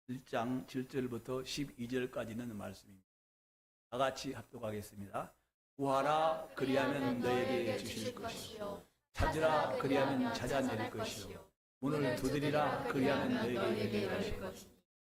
1장 7절부터 12절까지는 말씀입니다. 다 같이 합독하겠습니다. 구하라 그리하면 너에게 주실 것이요 찾으라 그리하면 찾아낼 것이요 문을 두드리라 그리하면 너에게 열릴 것이요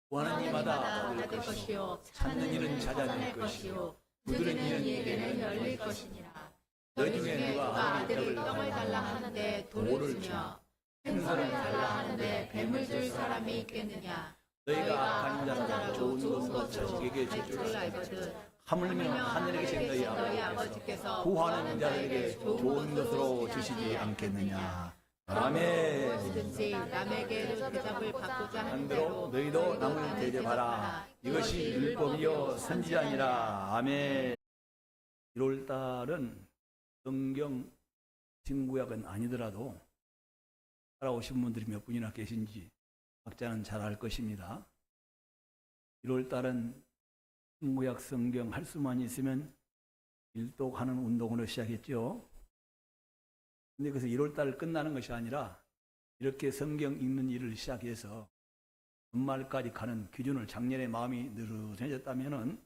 구하는 이마다 얻을 것이요 찾는 이는 찾아낼 것이요 두드리는 이에게는 열릴 것이니라. 너희 중에 누가 아들이 떡을 달라 하는데 돌을 주며 생선을 달라 하는데 뱀을 줄 사람이 있겠느냐. 너희가 악한 자라 좋은 것으로 자식에게 줄 줄 알거든 하물며 하늘에 계신 너희 아버지께서 구하는 자들에게 좋은 것으로 주시지 않겠느냐. 아멘. 무엇이든지 남에게 대접을 받고자 하는 대로 너희도 남을 대접하라. 이것이 율법이요 선지자니라. 아멘. 1월달은 성경 신구약은 아니더라도 살아오신 분들이 몇 분이나 계신지 각자는 잘 알 것입니다. 1월달은 신구약 성경 할 수만 있으면 일독하는 운동으로 시작했죠. 근데 그래서 1월달 끝나는 것이 아니라 이렇게 성경 읽는 일을 시작해서 연말까지 가는 기준을 작년에 마음이 느긋해졌다면은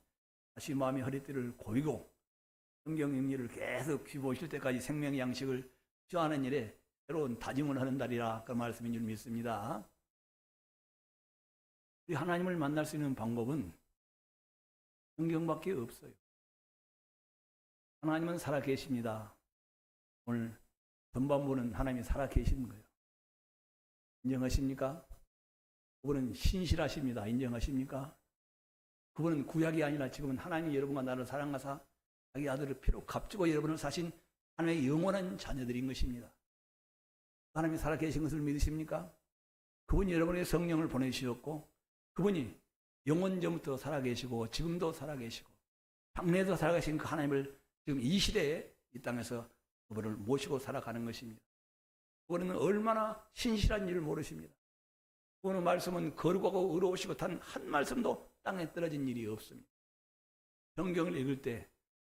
다시 마음이 허리띠를 고이고 성경 읽는 일을 계속 귀보실 때까지 생명의 양식을 취하는 일에 새로운 다짐을 하는 달이라 그 말씀인 줄 믿습니다. 우리 하나님을 만날 수 있는 방법은 성경밖에 없어요. 하나님은 살아계십니다. 오늘 전반부는 하나님이 살아계시는 거예요. 인정하십니까? 그분은 신실하십니다. 인정하십니까? 그분은 구약이 아니라 지금은 하나님이 여러분과 나를 사랑하사 자기 아들을 피로 값주고 여러분을 사신 하나님의 영원한 자녀들인 것입니다. 하나님이 살아계신 것을 믿으십니까? 그분이 여러분에게 성령을 보내주셨고 그분이 영원 전부터 살아계시고 지금도 살아계시고 장래에도 살아계신 그 하나님을 지금 이 시대에 이 땅에서 그분을 모시고 살아가는 것입니다. 그분은 얼마나 신실한 일을 모르십니다. 그분의 말씀은 거룩하고 의로우시고 단 한 말씀도 땅에 떨어진 일이 없습니다. 성경을 읽을 때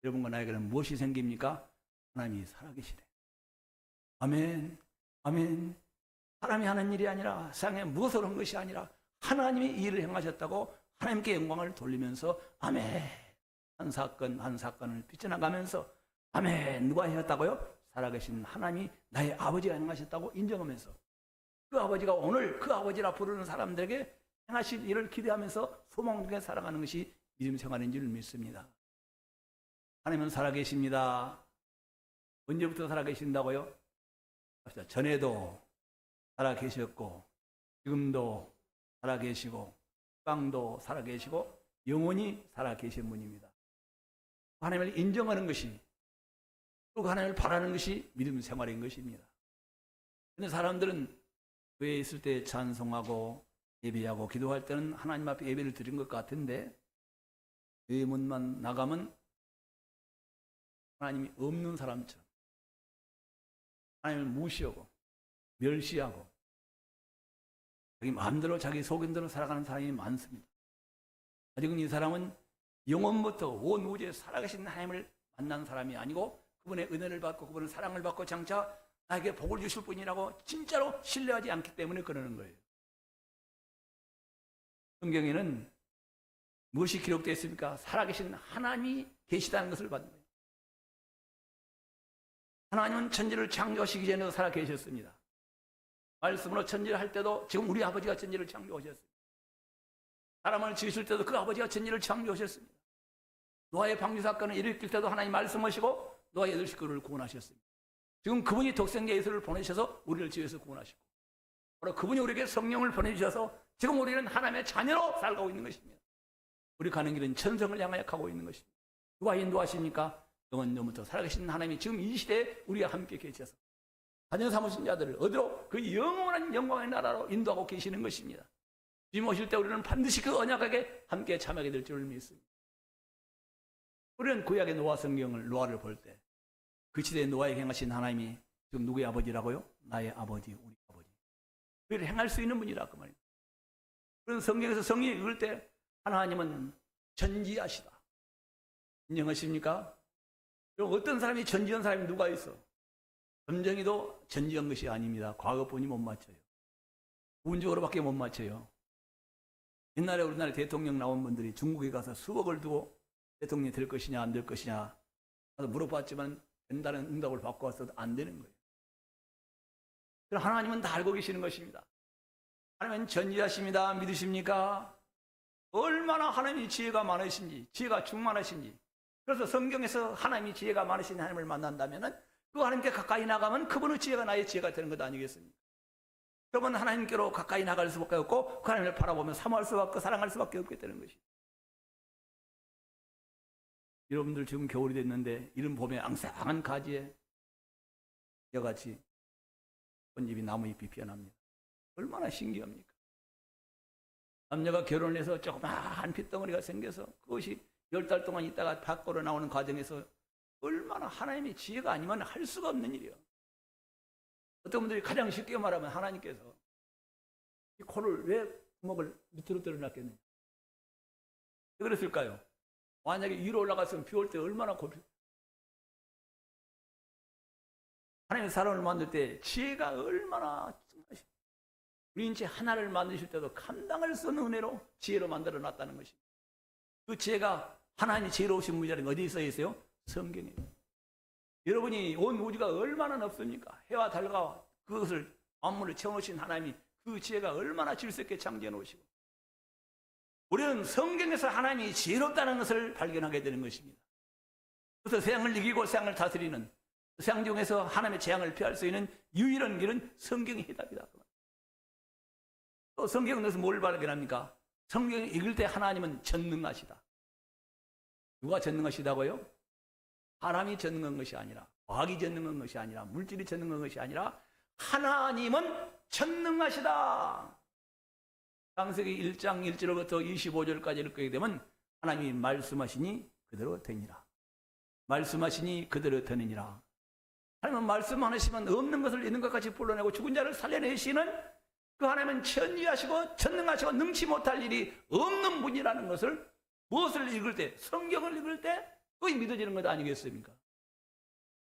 여러분과 나에게는 무엇이 생깁니까? 하나님이 살아계시네. 아멘. 아멘. 사람이 하는 일이 아니라 세상에 무엇을 한 것이 아니라 하나님이 이 일을 행하셨다고 하나님께 영광을 돌리면서 아멘. 한 사건 한 사건을 빗져나가면서 아멘. 누가 하셨다고요? 살아계신 하나님이 나의 아버지가 행하셨다고 인정하면서 그 아버지가 오늘 그 아버지라 부르는 사람들에게 행하실 일을 기대하면서 소망되게 살아가는 것이 믿음 생활인 줄 믿습니다. 하나님은 살아계십니다. 언제부터 살아계신다고요? 전에도 살아계셨고 지금도 살아계시고 땅도 살아계시고 영원히 살아계신 분입니다. 하나님을 인정하는 것이 또 하나님을 바라는 것이 믿음 생활인 것입니다. 그런데 사람들은 교회에 있을 때 찬송하고 예배하고 기도할 때는 하나님 앞에 예배를 드린 것 같은데 교회 문만 나가면 하나님이 없는 사람처럼 하나님을 무시하고 멸시하고 자기 마음대로 자기 속임대로 살아가는 사람이 많습니다. 아직은 이 사람은 영원부터 온 우주에 살아계신 하나님을 만난 사람이 아니고 그분의 은혜를 받고 그분의 사랑을 받고 장차 나에게 복을 주실 분이라고 진짜로 신뢰하지 않기 때문에 그러는 거예요. 성경에는 무엇이 기록되어 있습니까? 살아계신 하나님이 계시다는 것을 받는 거예요. 하나님은 천지를 창조하시기 전에도 살아계셨습니다. 말씀으로 천지를 할 때도 지금 우리 아버지가 천지를 창조하셨습니다. 사람을 지으실 때도 그 아버지가 천지를 창조하셨습니다. 노아의 방주 사건을 일으킬 때도 하나님 말씀하시고 노아의 8식구를 구원하셨습니다. 지금 그분이 독생자 예수를 보내셔서 우리를 지어서 구원하시고 바로 그분이 우리에게 성령을 보내주셔서 지금 우리는 하나님의 자녀로 살아가고 있는 것입니다. 우리 가는 길은 천성을 향하여 가고 있는 것입니다. 누가 인도하십니까? 영원전부터 살아계신 하나님이 지금 이 시대에 우리와 함께 계셔서 자녀 삼으신 자들을 어디로? 그 영원한 영광의 나라로 인도하고 계시는 것입니다. 주님 오실 때 우리는 반드시 그 언약하게 함께 참여하게 될 줄을 믿습니다. 우리는 구약의 노아 성경을 노아를 볼 때 그 시대에 노아에게 행하신 하나님이 지금 누구의 아버지라고요? 나의 아버지, 우리 아버지. 그를 행할 수 있는 분이라 그 말입니다. 그런 성경에서 성경 읽을 때 하나님은 전지하시다. 인정하십니까? 어떤 사람이 전지한 사람이 누가 있어? 점쟁이도 전지한 것이 아닙니다. 과거뿐이 못 맞춰요. 운적으로밖에 못 맞춰요. 옛날에 우리나라 대통령 나온 분들이 중국에 가서 수억을 두고 대통령이 될 것이냐 안 될 것이냐 가서 물어봤지만 된다는 응답을 받고 왔어도 안 되는 거예요. 그럼 하나님은 다 알고 계시는 것입니다. 하나님은 전지하십니다. 믿으십니까? 얼마나 하나님이 지혜가 많으신지, 지혜가 충만하신지. 그래서 성경에서 하나님이 지혜가 많으신 하나님을 만난다면 그 하나님께 가까이 나가면 그분의 지혜가 나의 지혜가 되는 것 아니겠습니까? 그러면 하나님께로 가까이 나갈 수밖에 없고 그 하나님을 바라보며 사모할 수밖에 없고 사랑할 수밖에 없게 되는 것이죠. 여러분들 지금 겨울이 됐는데 이런 봄에 앙상한 가지에 여같이 꽃잎이 나무잎이 피어납니다. 얼마나 신기합니까? 남녀가 결혼을 해서 조그마한 핏덩어리가 생겨서 그것이 10달 동안 있다가 밖으로 나오는 과정에서 얼마나 하나님의 지혜가 아니면 할 수가 없는 일이에요. 어떤 분들이 가장 쉽게 말하면 하나님께서 이 코를 왜 구멍을 밑으로 들어놨겠느냐? 왜 그랬을까요? 만약에 위로 올라갔으면 비 올 때 얼마나 고피. 하나님의 사람을 만들 때 지혜가 얼마나 우리 인체 하나를 만드실 때도 감당할 수 없는 은혜로 지혜로 만들어 놨다는 것입니다. 그 지혜가 하나님이 지혜로우신 분이라는 게 어디에 써 있어요? 성경이에요. 여러분이 온 우주가 얼마나 넓습니까? 해와 달과 그것을 만물을 채워놓으신 하나님이 그 지혜가 얼마나 질서 있게 창조해 놓으시고 우리는 성경에서 하나님이 지혜롭다는 것을 발견하게 되는 것입니다. 그래서 세상을 이기고 세상을 다스리는 세상 중에서 하나님의 재앙을 피할 수 있는 유일한 길은 성경의 해답이다. 또 성경은 그래서 뭘 발견합니까? 성경을 읽을 때 하나님은 전능하시다. 누가 전능하시다고요? 사람이 전능한 것이 아니라 과학이 전능한 것이 아니라 물질이 전능한 것이 아니라 하나님은 전능하시다. 창세기 1장 1절부터 25절까지 읽게 되면 하나님이 말씀하시니 그대로 되니라. 말씀하시니 그대로 되느니라. 하나님은 말씀 안 하시면 없는 것을 있는 것 같이 불러내고 죽은 자를 살려내시는 그 하나님은 천지하시고 전능하시고 능치 못할 일이 없는 분이라는 것을 무엇을 읽을 때, 성경을 읽을 때 그게 믿어지는 것 아니겠습니까?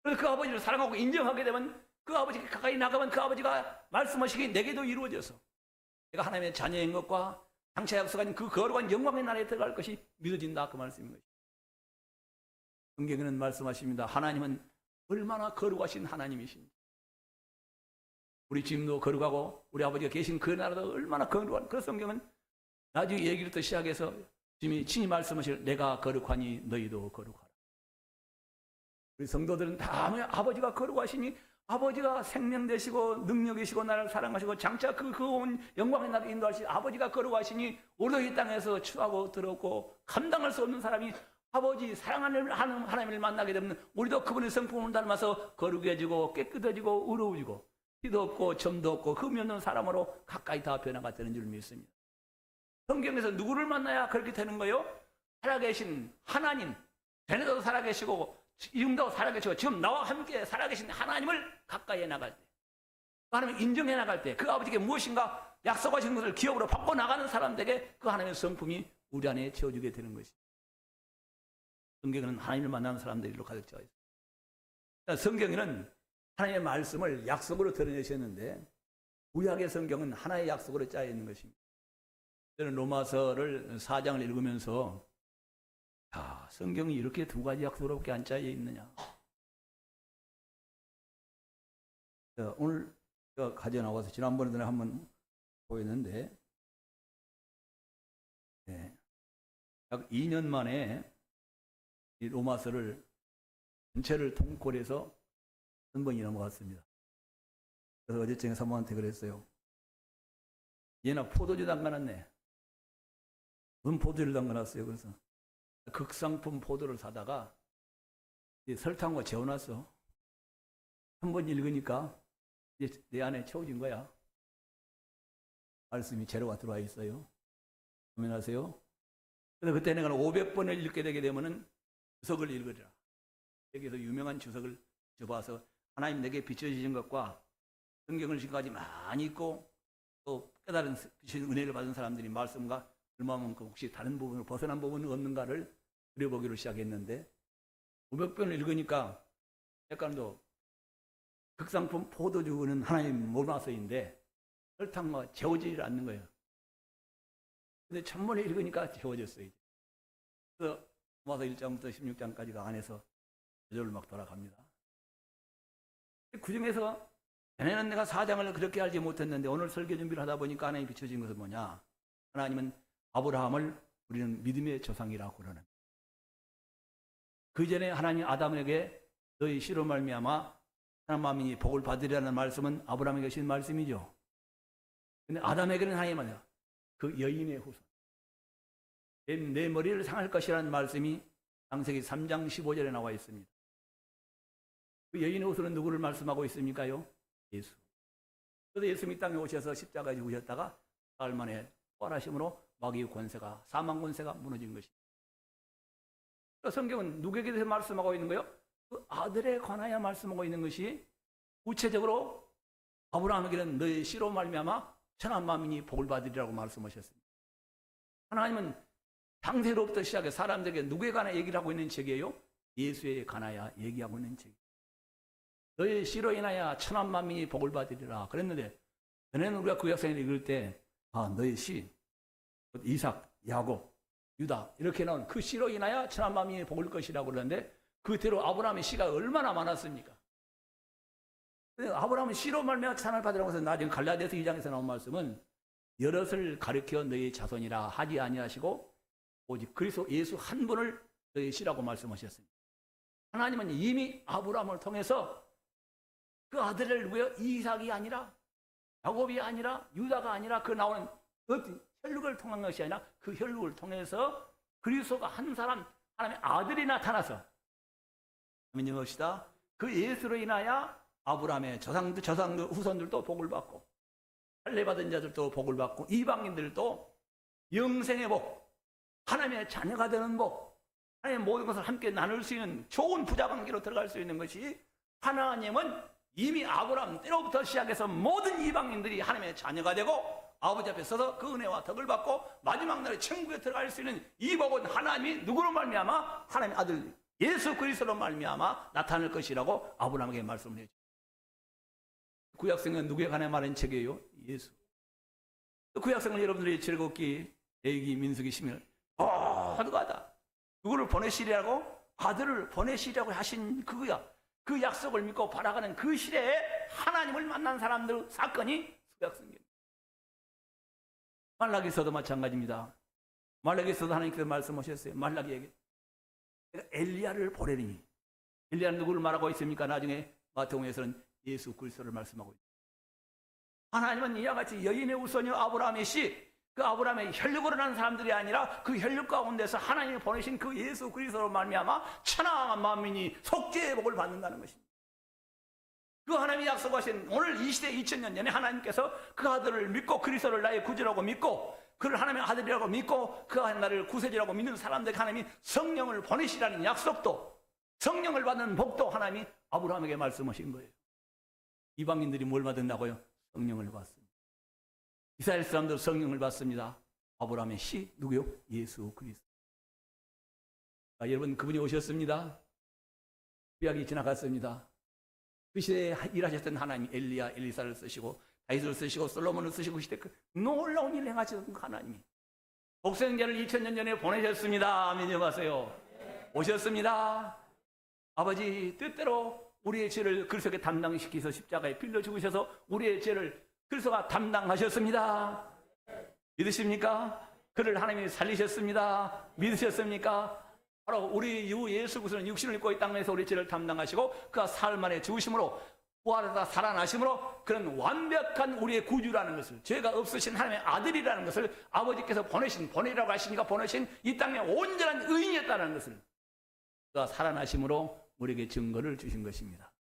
그래서 그 아버지를 사랑하고 인정하게 되면 그 아버지가 가까이 나가면 그 아버지가 말씀하시기 내게도 이루어져서 내가 하나님의 자녀인 것과 장차 약속한 그 거룩한 영광의 나라에 들어갈 것이 믿어진다 그 말씀인 것입니다. 성경에는 말씀하십니다. 하나님은 얼마나 거룩하신 하나님이신지. 우리 집도 거룩하고 우리 아버지가 계신 그 나라도 얼마나 거룩한 그 성경은 나중에 얘기부터 시작해서 주님이 친히 말씀하실 내가 거룩하니 너희도 거룩하라. 우리 성도들은 다 아버지가 거룩하시니 아버지가 생명 되시고 능력이시고 나를 사랑하시고 장차 그 온 영광의 나라에 인도하시 아버지가 거룩하시니 우리도 이 땅에서 추하고 더럽고 감당할 수 없는 사람이 아버지 사랑하는 하나님을 만나게 되면 우리도 그분의 성품을 닮아서 거룩해지고 깨끗해지고 의로워지고 피도 없고 점도 없고 흠이 없는 사람으로 가까이 다 변화가 되는 줄 믿습니다. 성경에서 누구를 만나야 그렇게 되는 거예요? 살아계신 하나님, 전에도 살아계시고 지금도 살아계시고 지금 나와 함께 살아계신 하나님을 가까이 나갈 때 그 하나님을 인정해 나갈 때 그 아버지께 무엇인가 약속하신 것을 기억으로 받고 나가는 사람들에게 그 하나님의 성품이 우리 안에 채워지게 되는 것입니다. 성경은 하나님을 만나는 사람들로 가득 차여 있습니다. 성경에는 하나님의 말씀을 약속으로 드러내셨는데 구약의 성경은 하나의 약속으로 짜여 있는 것입니다. 저는 로마서를 4장을 읽으면서 성경이 이렇게 두 가지 약속으로밖에 안 짜여 있느냐. 오늘 가져나와서 지난번에도 한번 보였는데 약 2년 만에 이 로마서를 전체를 통콜해서 한 번이 넘어갔습니다. 그래서 어제쯤에 사모한테 그랬어요. 얘나 포도주 담가놨네. 무슨 포도주를 담가놨어요. 그래서 극상품 포도를 사다가 설탕과 재워놨어. 한 번 읽으니까 이제 내 안에 채워진 거야. 말씀이 재료가 들어와 있어요. 고민하세요. 그래서 그때 내가 500번을 읽게 되게 되면은 주석을 읽으리라. 여기서 유명한 주석을 접어서 하나님 내게 비춰주신 것과 성경을 지금까지 많이 읽고 또 깨달은 은혜를 받은 사람들이 말씀과 얼마만큼 혹시 다른 부분으로 벗어난 부분은 없는가를 그려보기로 시작했는데 500번을 읽으니까 약간도 극상품 포도주는 하나님 모나서인데 설탕과 재워지지 않는 거예요. 근데 천문에 읽으니까 지워졌어요. 이제. 그래서 로마서 1장부터 16장까지가 안에서 저절로 막 돌아갑니다. 그 중에서 전에는 내가 4장을 그렇게 알지 못했는데 오늘 설교 준비를 하다 보니까 하나님이 비춰진 것은 뭐냐? 하나님은 아브라함을 우리는 믿음의 조상이라고 그러는. 그 전에 하나님 아담에게 너희 씨로 말미암아 하나님이 복을 받으리라는 말씀은 아브라함에게 하신 말씀이죠. 근데 아담에게는 하나님은 그 여인의 후손, 내 머리를 상할 것이라는 말씀이 창세기 3장 15절에 나와 있습니다. 그 여인의 후손은 누구를 말씀하고 있습니까요? 예수. 그래서 예수님이 땅에 오셔서 십자가에 죽으셨다가 사흘 만에 부활하심으로 마귀의 권세가, 사망 권세가 무너진 것입니다. 성경은 누구에게 대해서 말씀하고 있는 거예요? 그 아들에 관하여 말씀하고 있는 것이 구체적으로 아브라함에게는 너의 씨로 말미암아 천한 만민이 복을 받으리라고 말씀하셨습니다. 하나님은 창세로부터 시작해 사람들에게 누구에 관하여 얘기를 하고 있는 책이에요? 예수에 관하여 얘기하고 있는 책. 너의 씨로 인하여 천한 만민이 복을 받으리라 그랬는데 전에는 우리가 구약성을 읽을 때 너의 씨, 이삭, 야곱, 유다 이렇게 나온 그 씨로 인하여 천한 만민이 복을 것이라고 그러는데 그대로 아브라함의 씨가 얼마나 많았습니까? 아브라함은 씨로 말미암아 천한을 받으라고 해서 나중에 갈라디아서 2장에서 나온 말씀은 여럿을 가리켜 너희 자손이라 하지 아니하시고 오직 그리스도 예수 한 분을 너희 씨라고 말씀하셨습니다. 하나님은 이미 아브라함을 통해서 그 아들을 누구요? 이삭이 아니라 야곱이 아니라 유다가 아니라 그 나오는 어떤 혈육을 통한 것이 아니라 그 혈육을 통해서 그리스도가 한 사람 하나님의 아들이 나타나서 믿음합시다. 그 예수로 인하여 아브라함의 조상들 후손들도 복을 받고 할례받은 자들도 복을 받고 이방인들도 영생의 복, 하나님의 자녀가 되는 복, 하나님의 모든 것을 함께 나눌 수 있는 좋은 부자관계로 들어갈 수 있는 것이 하나님은 이미 아브라함 때로부터 시작해서 모든 이방인들이 하나님의 자녀가 되고 아버지 앞에 서서 그 은혜와 덕을 받고 마지막 날에 천국에 들어갈 수 있는 이 복은 하나님이 누구로 말미암아 하나님의 아들 예수 그리스도로 말미암아 나타날 것이라고 아브라함에게 말씀을 해주죠. 구약성은 누구에 관해 말한 책이에요? 예수. 구약성은 여러분들이 즐겁기, 레위기, 민수기, 시면 모두가 다 누구를 보내시리라고? 아들을 보내시리라고 하신 그거야. 그 약속을 믿고 바라가는 그 시대에 하나님을 만난 사람들 사건이 구약성경. 말라기서도 마찬가지입니다. 말라기서도 하나님께서 말씀하셨어요. 말라기에게 엘리야를 보내리니. 엘리야는 누구를 말하고 있습니까? 나중에 마태복음에서는 예수 그리스도를 말씀하고 있습니다. 하나님은 이와 같이 여인의 후손이 아브라함의 씨, 그 아브라함의 혈육으로 난 사람들이 아니라 그 혈육 가운데서 하나님이 보내신 그 예수 그리스도로 말미암아 천하 만민이 속죄의 복을 받는다는 것입니다. 그 하나님이 약속하신 오늘 이 시대 2000년 전에 하나님께서 그 아들을 믿고 그리스도를 나의 구주라고 믿고 그를 하나님의 아들이라고 믿고 그 나를 구세주라고 믿는 사람들에게 하나님이 성령을 보내시라는 약속도 성령을 받는 복도 하나님이 아브라함에게 말씀하신 거예요. 이방인들이 뭘 받는다고요? 성령을 받습니다. 이스라엘 사람들 성령을 받습니다. 아브라함의 씨 누구요? 예수 그리스도. 여러분 그분이 오셨습니다. 구약이 지나갔습니다. 그 시대에 일하셨던 하나님이 엘리야, 엘리사를 쓰시고 다윗을 쓰시고 솔로몬을 쓰시고 그 시대 그 놀라운 일을 행하셨던 그 하나님이 복생자를 2000년 전에 보내셨습니다. 믿어보세요. 오셨습니다. 아버지 뜻대로 우리의 죄를 그리스도께 담당시키셔서 십자가에 빌려 죽으셔서 우리의 죄를 그리스도가 담당하셨습니다. 믿으십니까? 그를 하나님이 살리셨습니다. 믿으셨습니까? 바로 우리 주 예수 그리스도는 육신을 입고 이 땅에서 우리 죄를 담당하시고 그가 사흘 만에 죽으심으로 부활하다 살아나심으로 그런 완벽한 우리의 구주라는 것을 죄가 없으신 하나님의 아들이라는 것을 아버지께서 보내라고 하시니까 보내신 이 땅의 온전한 의인이었다는 것을 그가 살아나심으로 우리에게 증거를 주신 것입니다.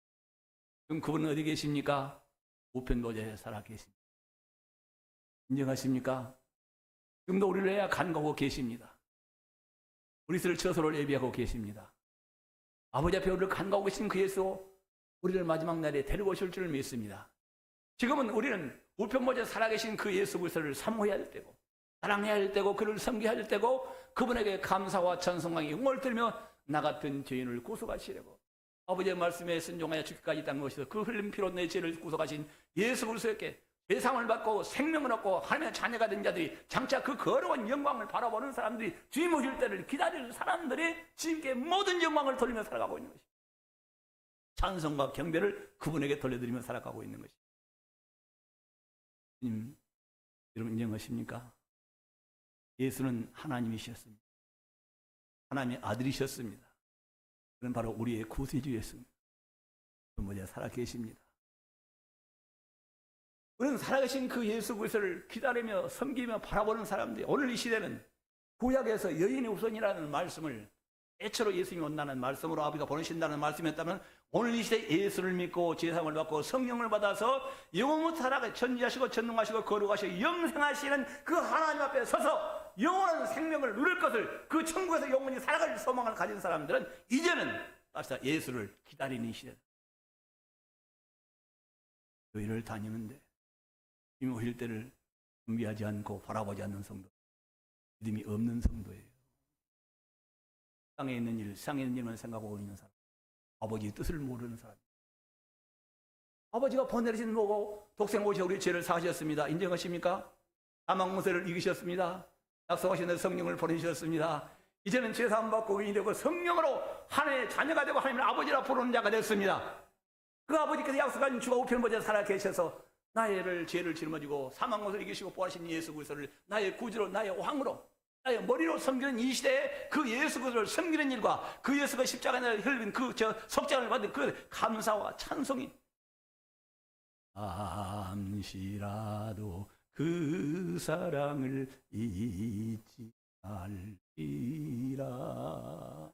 그럼 그분은 어디 계십니까? 우편 보좌에 살아 계십니다. 인정하십니까? 지금도 우리를 위하여 간구하고 계십니다. 우리를 처소를 예비하고 계십니다. 아버지 앞에 우리를 간구하고 계신 그 예수 우리를 마지막 날에 데리고 오실 줄을 믿습니다. 지금은 우리는 우편보좌에 살아계신 그 예수 그리스도를 사모해야 할 때고 사랑해야 할 때고 그를 섬겨야 할 때고 그분에게 감사와 찬송과 영광을 들며 나 같은 죄인을 구속하시려고 아버지의 말씀에 순종하여 죽기까지 땅에 오셔서 그 흘린 피로 내 죄를 구속하신 예수 그리스도께 대상을 받고 생명을 얻고 하나님의 자녀가 된 자들이 장차 그 거룩한 영광을 바라보는 사람들이 주님 오실 때를 기다리는 사람들이 주님께 모든 영광을 돌리며 살아가고 있는 것입니다. 찬송과 경배를 그분에게 돌려드리며 살아가고 있는 것입니다. 주님, 여러분 인정하십니까? 예수는 하나님이셨습니다. 하나님의 아들이셨습니다. 그는 바로 우리의 구세주였습니다. 모자 살아 계십니다. 우리는 살아계신 그 예수 그리스도를 기다리며 섬기며 바라보는 사람들이 오늘 이 시대는 구약에서 여인의 우선이라는 말씀을 애초로 예수님이 온다는 말씀으로 아버지가 보내신다는 말씀이었다면 오늘 이 시대에 예수를 믿고 제사함을 받고 성령을 받아서 영원히 살아가 전지하시고 전능하시고 거룩하시고 영생하시는 그 하나님 앞에 서서 영원한 생명을 누릴 것을 그 천국에서 영원히 살아갈 소망을 가진 사람들은 이제는 다시 예수를 기다리는 시대다. 교회를 다니는데 주님 오실 때를 준비하지 않고 바라보지 않는 성도, 믿음이 없는 성도예요. 땅에 있는 일, 세상에 있는 일만 생각하고 있는 사람, 아버지의 뜻을 모르는 사람. 아버지가 보내신 보고 독생 오셔 우리 죄를 사하셨습니다. 인정하십니까? 사망무세를 이기셨습니다. 약속하신 성령을 보내주셨습니다. 이제는 죄 사함 받고 의인이 되고 성령으로 하나님의 자녀가 되고 하나님을 아버지라 부르는 자가 됐습니다. 그 아버지께서 약속하신 주가 우편보좌에 살아 계셔서 나의 죄를 짊어지고 사망무세를 이기시고 부활하신 예수 그리스도를 나의 구주로 나의 왕으로 나의 머리로 섬기는 이 시대에 그 예수 그리스도를 섬기는 일과 그 예수가 십자가에 흘린 그 석장을 받은 그 감사와 찬송이 잠시라도 그 사랑을 잊지 말리라.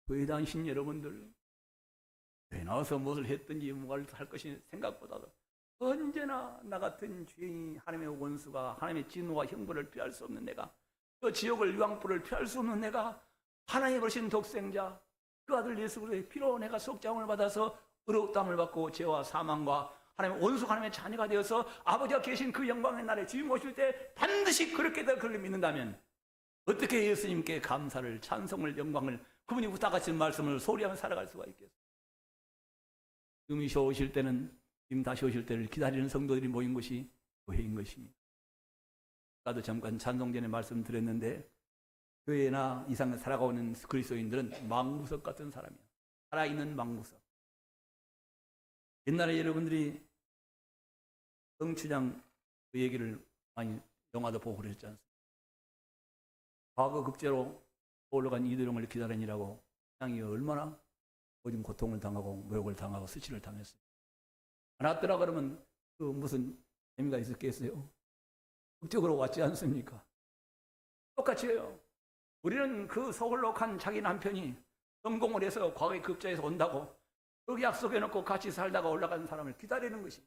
교회 다니신 여러분들, 교회 나와서 무엇을 했든지 뭘 할 것이 생각보다도 언제나 나 같은 죄인이 하나님의 원수가 하나님의 진노와 형벌을 피할 수 없는 내가, 그 지옥을 유황불을 피할 수 없는 내가, 하나님이 버리신 독생자 그 아들 예수 그리스도의 피로 내가 속죄함을 받아서 의롭다함을 받고 죄와 사망과 하나님의 원수 하나님의 자녀가 되어서 아버지가 계신 그 영광의 날에 주님 오실 때 반드시 그렇게 될 것을 믿는다면 어떻게 예수님께 감사를, 찬송을, 영광을, 그분이 부탁하신 말씀을 소리하며 살아갈 수가 있겠어요? 주님이 오실 때는, 지금 다시 오실 때를 기다리는 성도들이 모인 것이 교회인 것입니다. 아까도 잠깐 찬송 전에 말씀드렸는데 교회나 이상에 살아가고 있는 그리스도인들은 망부석 같은 사람이에요. 살아있는 망부석. 옛날에 여러분들이 성추장 그 얘기를 많이 영화도 보고 그랬지 않습니까? 과거 극제로 올라간 이도령을 기다리느라고 땅이 얼마나 모든 고통을 당하고 모욕을 당하고 수치를 당했어요. 안 왔더라 그러면 그 무슨 재미가 있었겠어요? 극적으로 왔지 않습니까? 똑같이 해요. 우리는 그 서울록한 자기 남편이 성공을 해서 과거의 급자에서 온다고 그렇게 약속해놓고 같이 살다가 올라가는 사람을 기다리는 것이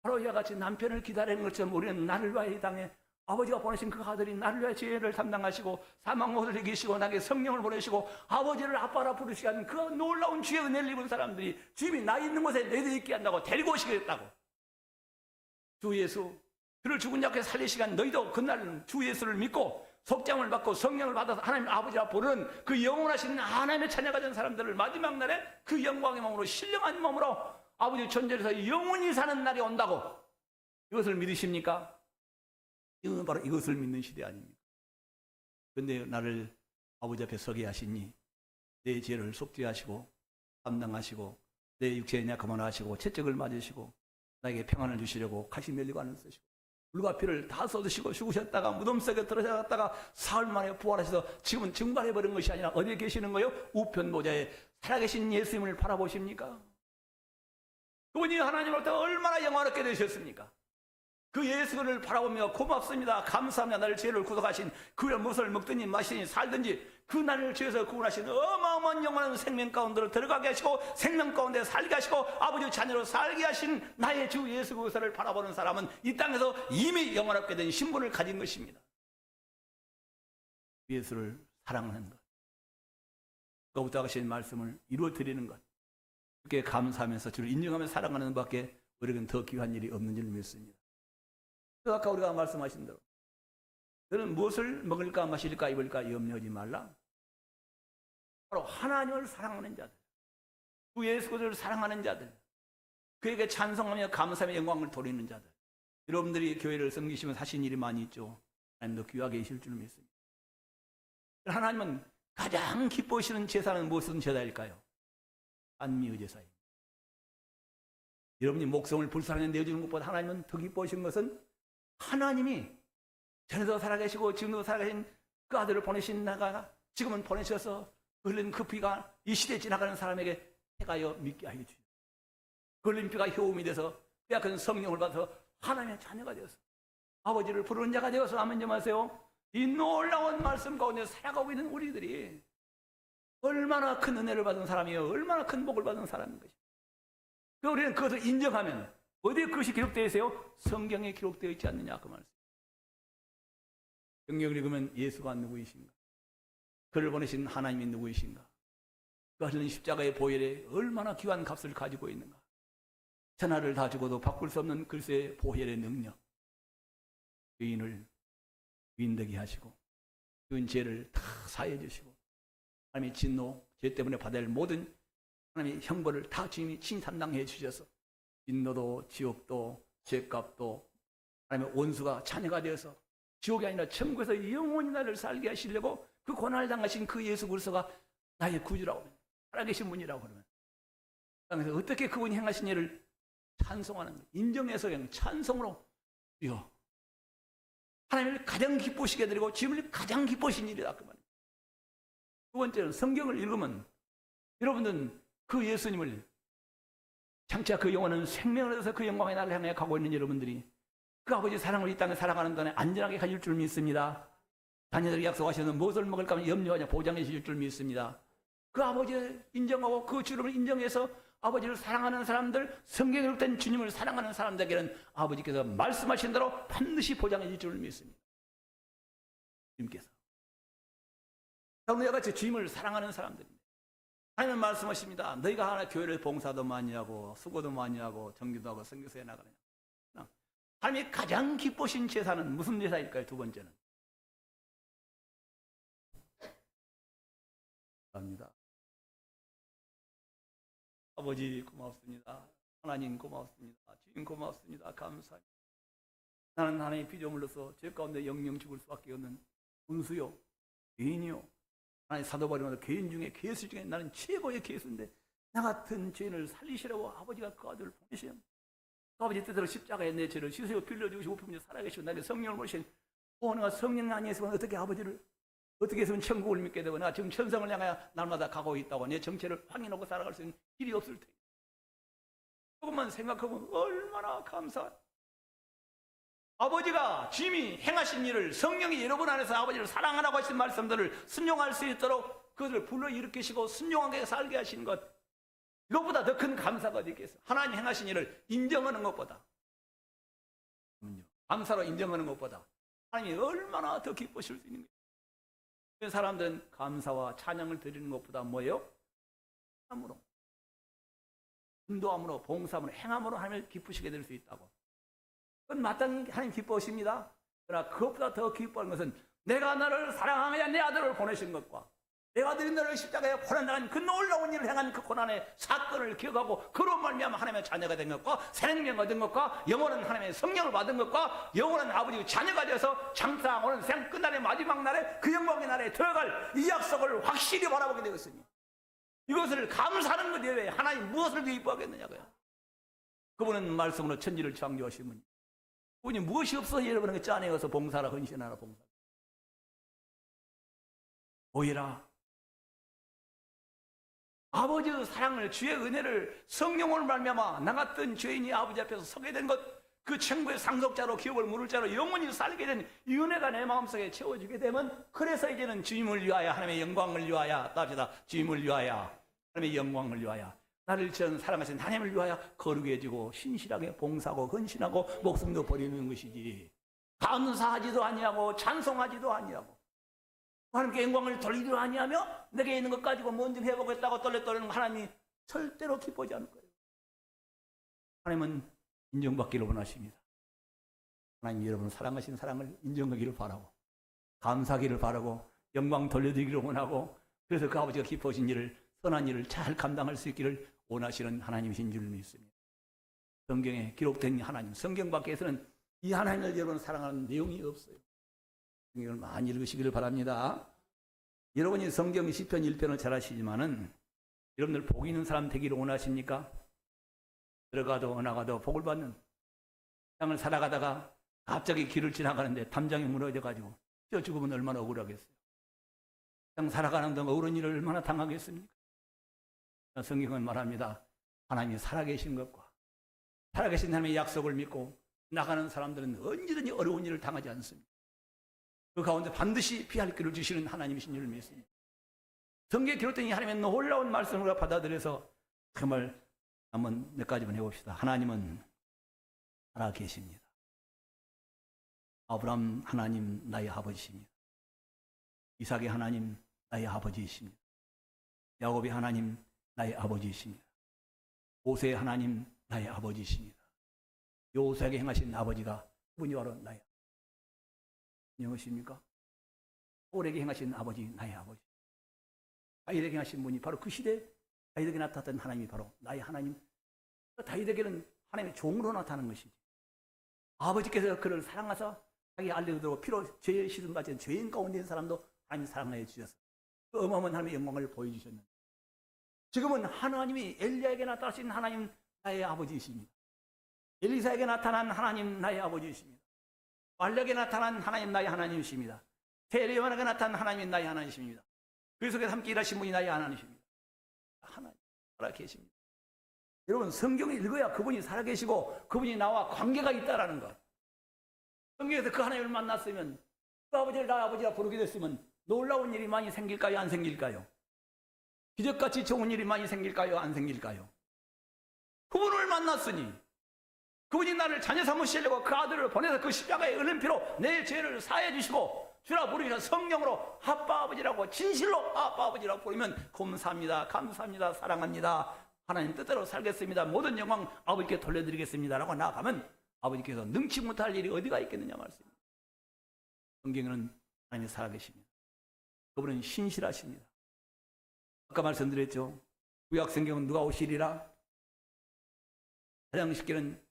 바로 이와 같이 남편을 기다리는 것처럼 우리는 나를 위하여 이 땅에 아버지가 보내신 그 아들이 나를 위하여 죄를 담당하시고 사망못을 이기시고 나에게 성령을 보내시고 아버지를 아빠라 부르시게 하는 그 놀라운 주의 은혜를 입은 사람들이 주님이 나 있는 곳에 내도 있게 한다고 데리고 오시겠다고. 주 예수, 그를 죽은 자께 살리시게 한 너희도 그날 주 예수를 믿고 속장을 받고 성령을 받아서 하나님 아버지라 부르는 그 영원하신 하나님의 자녀가 된 사람들을 마지막 날에 그 영광의 몸으로 신령한 몸으로 아버지 존재에서 영원히 사는 날이 온다고. 이것을 믿으십니까? 이건 바로 이것을 믿는 시대 아닙니까? 그런데 나를 아버지 앞에 서게 하시니 내 죄를 속죄하시고 감당하시고 내 육체의 약함을 하시고 채찍을 맞으시고 나에게 평안을 주시려고 가시 멜리고 안을 쓰시고 물과 피를 다 쏟으시고 죽으셨다가 무덤 속에 들어갔다가 사흘 만에 부활하셔서 지금은 증발해버린 것이 아니라 어디에 계시는 거예요? 우편보좌에 살아계신 예수님을 바라보십니까? 그분이 하나님으로부터 얼마나 영화롭게 되셨습니까? 그 예수를 바라보며 고맙습니다, 감사합니다, 나를 죄를 구속하신 그의 무엇을 먹든지 마시든지 살든지 그 나를 죄에서 구원하신 어마어마한 영원한 생명 가운데로 들어가게 하시고 생명 가운데 살게 하시고 아버지 자녀로 살게 하신 나의 주 예수 그리스도를 바라보는 사람은 이 땅에서 이미 영원하게 된 신분을 가진 것입니다. 예수를 사랑하는 것, 그부터 하신 말씀을 이루어드리는 것, 그렇게 감사하면서 주를 인정하며 살아가는 것밖에 우리에게는 더 귀한 일이 없는 줄 믿습니다. 아까 우리가 말씀하신 대로 너는 무엇을 먹을까 마실까 입을까 염려하지 말라. 바로 하나님을 사랑하는 자들, 주 예수 그리스도를 사랑하는 자들, 그에게 찬송하며 감사하며 영광을 돌리는 자들, 여러분들이 교회를 섬기시면 하신 일이 많이 있죠. 하나님도 귀하게 계실 줄 믿습니다. 하나님은 가장 기뻐하시는 제사는 무슨 제사일까요? 안미의 제사입니다. 여러분이 목숨을 불쌍하게 내어주는 것보다 하나님은 더 기뻐하시는 것은 하나님이 전에도 살아계시고 지금도 살아계신 그 아들을 보내신 나가 지금은 보내셔서 흘린 그 피가 이 시대에 지나가는 사람에게 해가여 믿게 하여 주시고 그 흘린 피가 효험이 돼서 빼앗긴 성령을 받아서 하나님의 자녀가 되어서 아버지를 부르는 자가 되어서 아멘 좀 하세요. 이 놀라운 말씀 가운데 살아가고 있는 우리들이 얼마나 큰 은혜를 받은 사람이에요. 얼마나 큰 복을 받은 사람인 것이에요. 우리는 그것을 인정하면 어디에 그것이 기록되어 있어요? 성경에 기록되어 있지 않느냐 그 말씀. 성경을 읽으면 예수가 누구이신가? 그를 보내신 하나님이 누구이신가? 그 하시는 십자가의 보혈에 얼마나 귀한 값을 가지고 있는가? 천하를 다 주고도 바꿀 수 없는 글쎄의 보혈의 능력. 죄인을 위인되게 하시고 그 죄를 다 사해 주시고 하나님의 진노, 죄 때문에 받아야 할 모든 하나님의 형벌을 다 주님이 친히 담당해 주셔서 진노도 지옥도 죄값도 하나님의 원수가 자녀가 되어서 지옥이 아니라 천국에서 영원히 나를 살게 하시려고 그 고난을 당하신 그 예수 그리스도가 나의 구주라고 살아계신 분이라고 그러면 그래서 어떻게 그분이 행하신 일을 찬송하는 거예요. 인정해서 그냥 찬송으로 이거 하나님을 가장 기쁘시게 드리고 지금을 가장 기쁘신 일이다 그 말이에요. 두 번째는 성경을 읽으면 여러분들은 그 예수님을 장차 그 영혼은 생명을 얻어서 그 영광의 날을 향해 가고 있는 여러분들이 그 아버지 사랑을 이 땅에 살아가는 동안에 안전하게 가질 줄 믿습니다. 자녀들이 약속하시는 무엇을 먹을까 하면 염려하냐 보장해 주실 줄 믿습니다. 그 아버지를 인정하고 그 주름을 인정해서 아버지를 사랑하는 사람들, 성경에 기록된 주님을 사랑하는 사람들에게는 아버지께서 말씀하신 대로 반드시 보장해 주실 줄 믿습니다. 주님께서 너희와 같이 주님을 사랑하는 사람들입니다. 하나님은 말씀하십니다. 너희가 하나 교회를 봉사도 많이 하고 수고도 많이 하고 정기도 하고 선교사에 나가느냐. 하나님이 가장 기쁘신 제사는 무슨 제사일까요? 두 번째는 감사합니다. 아버지 고맙습니다. 하나님 고맙습니다. 주님 고맙습니다. 감사합니다. 나는 하나님의 피조물로서 죄 가운데 영영 죽을 수밖에 없는 분수요 죄인이요 하나님 사도 바울이 죄인 중에 괴수 중에 나는 최고의 괴수인데 나 같은 죄인을 살리시라고 아버지가 그 아들을 보내시오. 그 아버지 뜻대로 십자가에 내 죄를 씻으시고 빌려주시고 우편에 살아계시고 나에게 성령을 보내신 내가 성령 안에 있으면 어떻게 아버지를 어떻게 해서는 천국을 믿게 되고 내가 지금 천성을 향하여 날마다 가고 있다고 내 정체를 확인하고 살아갈 수 있는 길이 없을 테니 조금만 생각하면 얼마나 감사한 아버지가 주님이 행하신 일을 성령이 여러분 안에서 아버지를 사랑하라고 하신 말씀들을 순종할 수 있도록 그것을 불러일으키시고 순종하게 살게 하신 것 이것보다 더 큰 감사가 어디 있겠어요? 하나님 행하신 일을 인정하는 것보다 감사로 인정하는 것보다 하나님이 얼마나 더 기쁘실 수 있는 거예요. 사람들은 감사와 찬양을 드리는 것보다 뭐예요? 함으로 인도함으로 봉사함으로 행함으로 하나님을 기쁘시게 될 수 있다고. 그건 마땅히 하나님 기뻐하십니다. 그러나 그것보다 더 기뻐하는 것은 내가 너를 사랑하여 내 아들을 보내신 것과 내 아들이 너를 십자가에 고난당한 그 놀라운 일을 행한 그 고난의 사건을 기억하고 그로 말미암아 하나님의 자녀가 된 것과 생명을 얻은 것과 영원한 하나님의 성령을 받은 것과 영원한 아버지의 자녀가 되어서 장사하고는 생 끝날의 마지막 날에 그 영광의 날에 들어갈 이 약속을 확실히 바라보게 되었으니 이것을 감사하는 것 외에 하나님 무엇을 더 기뻐하겠느냐고요. 그분은 말씀으로 천지를 창조하신 분. 그분이 무엇이 없어서 여러분에게 짜내어서 봉사라 헌신하라 봉사. 오히려 아버지의 사랑을 주의 은혜를 성령을 말미암아 나 같은 죄인이 아버지 앞에서 서게 된 것 그 천국의 상속자로 기업을 물을 자로 영원히 살게 된 이 은혜가 내 마음속에 채워지게 되면 그래서 이제는 주님을 위하여 하나님의 영광을 위하여 답시다. 주님을 위하여 하나님의 영광을 위하여 나를 전 사랑하신 하나님을 위하여 거룩히 해지고 신실하게 봉사하고 헌신하고 목숨도 버리는 것이지 감사하지도 아니하고 찬송하지도 아니하고 하나님께 영광을 돌리기도 아니하며 내게 있는 것 가지고 뭔 좀 해보겠다고 떨려떠는 하나님이 절대로 기뻐하지 않을 거예요. 하나님은 인정받기를 원하십니다. 하나님 여러분을 사랑하신 사랑을 인정하기를 바라고 감사하기를 바라고 영광 돌려드리기를 원하고 그래서 그 아버지가 기뻐하신 일을 선한 일을 잘 감당할 수 있기를 원하시는 하나님이신 줄 믿습니다. 성경에 기록된 하나님 성경 밖에서는 이 하나님을 여러분 사랑하는 내용이 없어요. 성경을 많이 읽으시기를 바랍니다. 여러분이 성경 시편 1편을 잘 아시지만은 여러분들 복 있는 사람 되기를 원하십니까? 들어가도 나가도 복을 받는 땅을 살아가다가 갑자기 길을 지나가는데 담장이 무너져가지고 쪄 죽으면 얼마나 억울하겠어요. 땅 살아가는 동안 억울한 일을 얼마나 당하겠습니까? 성경은 말합니다. 하나님이 살아계신 것과 살아계신 하나님의 약속을 믿고 나가는 사람들은 언제든지 어려운 일을 당하지 않습니다. 그 가운데 반드시 피할 길을 주시는 하나님이신 줄을 믿습니다. 성경에 기록된 이 하나님의 놀라운 말씀을 받아들여서 정말 한번 몇 가지만 해봅시다. 하나님은 살아계십니다. 아브라함 하나님 나의 아버지십니다. 이삭의 하나님 나의 아버지이십니다. 야곱의 하나님 나의 아버지이십니다. 모세의 하나님 나의 아버지이십니다. 요셉에게 행하신 아버지가 그분이 바로 나의 안녕하십니까? 올에게 행하신 아버지 나의 아버지. 다윗에게 행하신 분이 바로 그 시대 다윗에게 나타났던 하나님이 바로 나의 하나님. 다윗에게는 하나님의 종으로 나타나는 것이지. 아버지께서 그를 사랑하사 자기 알려두고 피로 죄에 씻음 받은 죄인 가운데 있는 사람도 하나님이 사랑하여 주셔서 그 어마어마한 하나님의 영광을 보여주셨는데 지금은 하나님이 엘리야에게 나타나신 하나님 나의 아버지이십니다. 엘리사에게 나타난 하나님 나의 아버지이십니다. 말력에 나타난 하나님 나의 하나님이십니다. 세례요한에게 나타난 하나님 나의 하나님이십니다. 그 속에 함께 일하신 분이 나의 하나님이십니다. 하나님 살아계십니다. 여러분 성경을 읽어야 그분이 살아계시고 그분이 나와 관계가 있다라는 것. 성경에서 그 하나님을 만났으면 그 아버지를 나의 아버지라 부르게 됐으면 놀라운 일이 많이 생길까요? 안 생길까요? 기적같이 좋은 일이 많이 생길까요? 안 생길까요? 그분을 만났으니 그분이 나를 자녀 삼으시려고 그 아들을 보내서 그 십자가의 흘린 피로 내 죄를 사해 주시고 주라 부르시는 성령으로 아빠 아버지라고 진실로 아빠 아버지라고 부르면 감사합니다. 감사합니다. 사랑합니다. 하나님 뜻대로 살겠습니다. 모든 영광 아버지께 돌려드리겠습니다. 라고 나아가면 아버지께서 능치 못할 일이 어디가 있겠느냐 말씀입니다. 성경에는 하나님이 살아계십니다. 그분은 신실하십니다. 아까 말씀드렸죠. 구약 성경은 누가 오시리라? 가장 쉽게는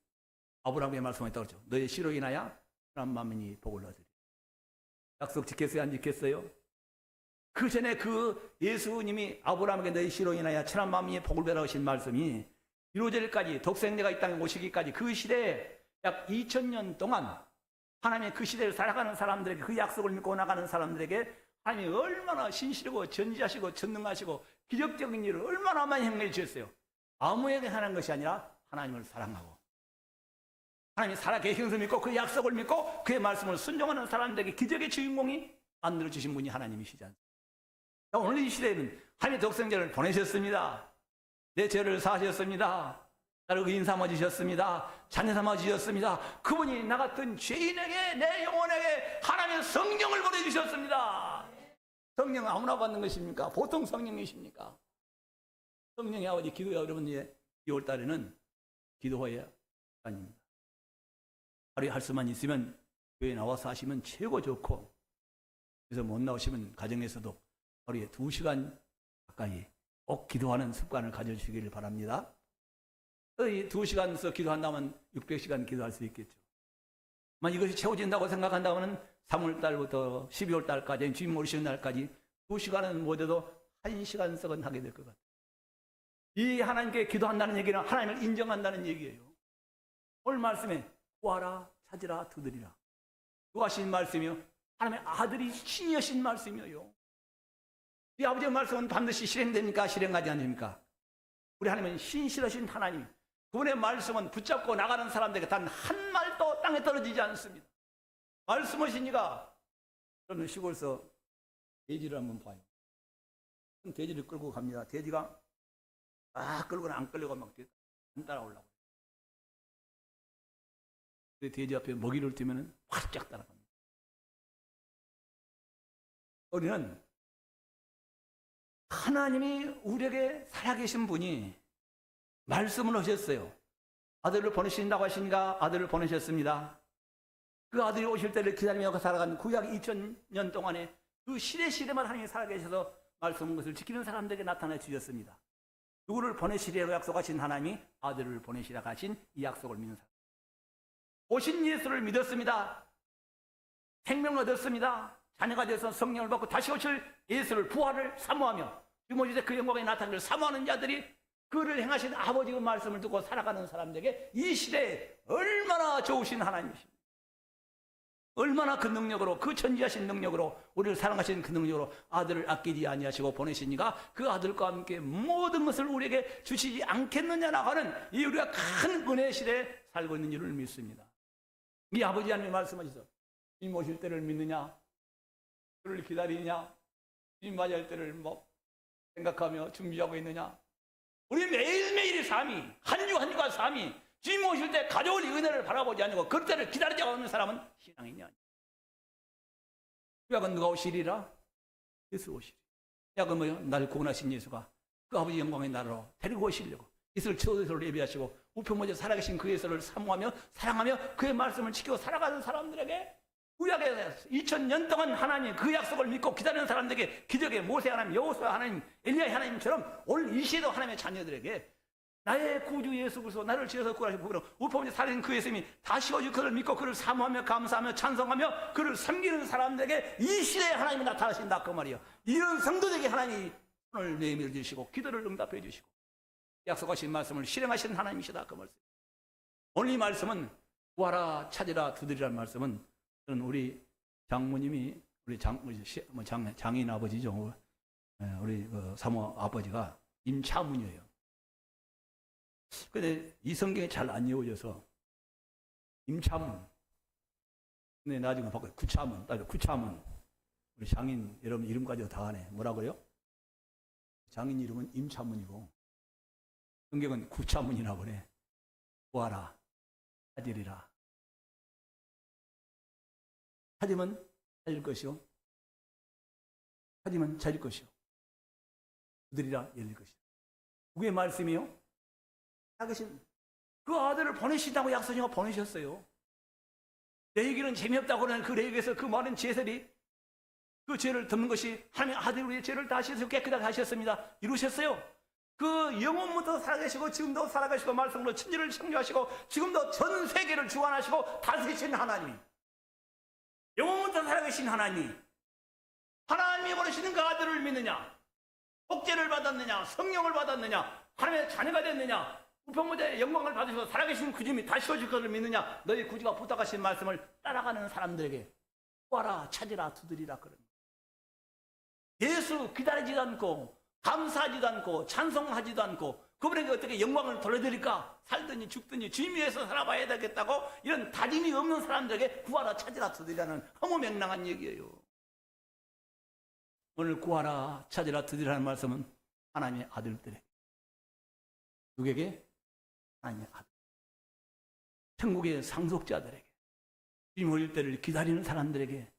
아브라함의 말씀하셨다고 그러죠. 너의 씨로 인하여 사람 만민이 복을 얻으리. 약속 지켰어요? 안 지켰어요? 그 전에 그 예수님이 아브라함에게 너의 씨로 인하여 천한 만민이 복을 배라 하신 말씀이 이루어질까지 독생자가 이 땅에 오시기까지 그 시대에 약 2000년 동안 하나님의 그 시대를 살아가는 사람들에게 그 약속을 믿고 나가는 사람들에게 하나님이 얼마나 신실하고 전지하시고 전능하시고 기적적인 일을 얼마나 많이 행해 주셨어요. 아무에게 하는 것이 아니라 하나님을 사랑하고 하나님이 살아계신 것을 믿고 그 약속을 믿고 그의 말씀을 순종하는 사람들에게 기적의 주인공이 만들어주신 분이 하나님이시지 않습니까? 오늘 이 시대에는 하나님의 독생자를 보내셨습니다. 내 죄를 사하셨습니다. 나를 의인 삼아주셨습니다. 자녀 삼아주셨습니다. 그분이 나 같은 죄인에게 내 영혼에게 하나님의 성령을 보내주셨습니다. 성령 아무나 받는 것입니까? 보통 성령이십니까? 성령의 아버지 기도회 여러분의 2월 달에는 기도회의 아닙니다. 하루에 할 수만 있으면 교회에 나와서 하시면 최고 좋고 그래서 못 나오시면 가정에서도 하루에 2시간 가까이 꼭 기도하는 습관을 가져주시기를 바랍니다. 이 2시간에서 기도한다면 600시간 기도할 수 있겠죠. 만약 이것이 채워진다고 생각한다면 3월달부터 12월달까지 주님 오시는 날까지 2시간은 못해도 1시간 썩은 하게 될 것 같아요. 이 하나님께 기도한다는 얘기는 하나님을 인정한다는 얘기예요. 오늘 말씀에 구하라 찾으라 두드리라 누가 하신 말씀이요? 하나님의 아들이 친히 하신 말씀이에요. 이 아버지의 말씀은 반드시 실행됩니까? 실행하지 않습니까? 우리 하나님은 신실하신 하나님, 그분의 말씀은 붙잡고 나가는 사람들에게 단 한 말도 땅에 떨어지지 않습니다. 말씀하시니까 저는 시골에서 돼지를 한번 봐요. 돼지를 끌고 갑니다. 돼지가 막 끌거나 안 끌려고 막 안 따라오려고. 돼지 앞에 먹이를 두면 활짝 따라갑니다. 우리는 하나님이 우리에게 살아계신 분이 말씀을 하셨어요. 아들을 보내신다고 하시니까 아들을 보내셨습니다. 그 아들이 오실 때를 기다리며 살아간 구약 2000년 동안에 그 시대마다 하나님이 살아계셔서 말씀한 것을 지키는 사람들에게 나타내 주셨습니다. 누구를 보내시리라고 약속하신 하나님이 아들을 보내시라고 하신 이 약속을 믿는 사람. 오신 예수를 믿었습니다. 생명을 얻었습니다. 자녀가 돼서 성령을 받고 다시 오실 예수를 부활을 사모하며 주모시대 그 영광에 나타나기를 사모하는 자들이 그를 행하신 아버지의 말씀을 듣고 살아가는 사람들에게 이 시대에 얼마나 좋으신 하나님이십니까? 얼마나 그 능력으로, 그 전지하신 능력으로, 우리를 사랑하신 그 능력으로 아들을 아끼지 아니하시고 보내시니까 그 아들과 함께 모든 것을 우리에게 주시지 않겠느냐라고 하는 이 우리가 큰 은혜 시대에 살고 있는 줄을 믿습니다. 이 아버지 하나님 말씀하셔서 주님 오실 때를 믿느냐, 그를 기다리느냐, 주님 맞이할 때를 생각하며 준비하고 있느냐. 우리 매일매일의 삶이, 한 주 한 주가 삶이 주님 오실 때 가져올 이 은혜를 바라보지 않고 그 때를 기다리지 않는 사람은 신앙이냐. 구약은 누가 오시리라? 예수 오시리. 구약은 뭐요? 나를 구원하신 예수가 그 아버지 영광의 나라로 데리고 오시려고 이슬 초대서를 예비하시고 우편모에 살아계신 그 예수를 사모하며 사랑하며 그의 말씀을 지키고 살아가는 사람들에게 구약에 2000년 동안 하나님 그 약속을 믿고 기다리는 사람들에게 기적의 모세 하나님, 여호수아 하나님, 엘리야 하나님처럼 오늘 이 시대도 하나님의 자녀들에게 나의 구주 예수 그리스도 나를 지어서 구하시고 우편모에 살아계신 그 예수님이 다시 오실 그를 믿고 그를 사모하며 감사하며 찬송하며 그를 섬기는 사람들에게 이 시대에 하나님이 나타나신다 그 말이에요. 이런 성도들에게 하나님이 오늘 내밀어 주시고 기도를 응답해 주시고 약속하신 말씀을 실행하시는 하나님이시다 그 말씀. 오늘 이 말씀은 구하라 찾으라 두드리라는 말씀은 저는 우리 장모님이 우리 장인 아버지죠. 우리 그 사모 아버지가 임차문이에요. 근데 이 성경에 잘 안 이어져서 임차문. 근데 나중에 바꿔요. 구차문. 구차문. 우리 장인 여러분 이름까지 다 하네. 뭐라 그래요? 장인 이름은 임차문이고 성경은 구차문이라고 그래. 구하라 찾으리라. 찾으면 찾을 것이요. 찾으면 찾을 것이요. 두드리라 열릴 것이요. 그게 말씀이요. 그 아들을 보내신다고 약속하고 보내셨어요. 내 얘기는 재미없다고 하는 그 레위기에서 그 많은 제설이 그 죄를 덮는 것이 하나님의 아들 우리의 죄를 다 씻어서 깨끗하게 하셨습니다. 이루셨어요. 그 영원부터 살아계시고 지금도 살아가시고 말씀으로 천지를 창조하시고 지금도 전 세계를 주관하시고 다스리시는 하나님이 영원부터 살아계신 하나님이 하나님이 보내시는 그 아들을 믿느냐, 복제를 받았느냐, 성령을 받았느냐, 하나님의 자녀가 됐느냐, 우편모자의 영광을 받으셔서 살아계신 그 주님이 다시 오실 것을 믿느냐, 너희 구주가 부탁하신 말씀을 따라가는 사람들에게 구하라 찾으라 두드리라 그런 예수 기다리지도 않고 감사하지도 않고 찬송하지도 않고 그분에게 어떻게 영광을 돌려드릴까, 살든지 죽든지 주님 위해서 살아봐야 되겠다고 이런 다짐이 없는 사람들에게 구하라 찾으라 두드리라는 허무맹랑한 얘기예요. 오늘 구하라 찾으라 두드리라는 말씀은 하나님의 아들들에게, 누구에게? 하나님의 아들, 천국의 상속자들에게, 주님 오실 때를 기다리는 사람들에게,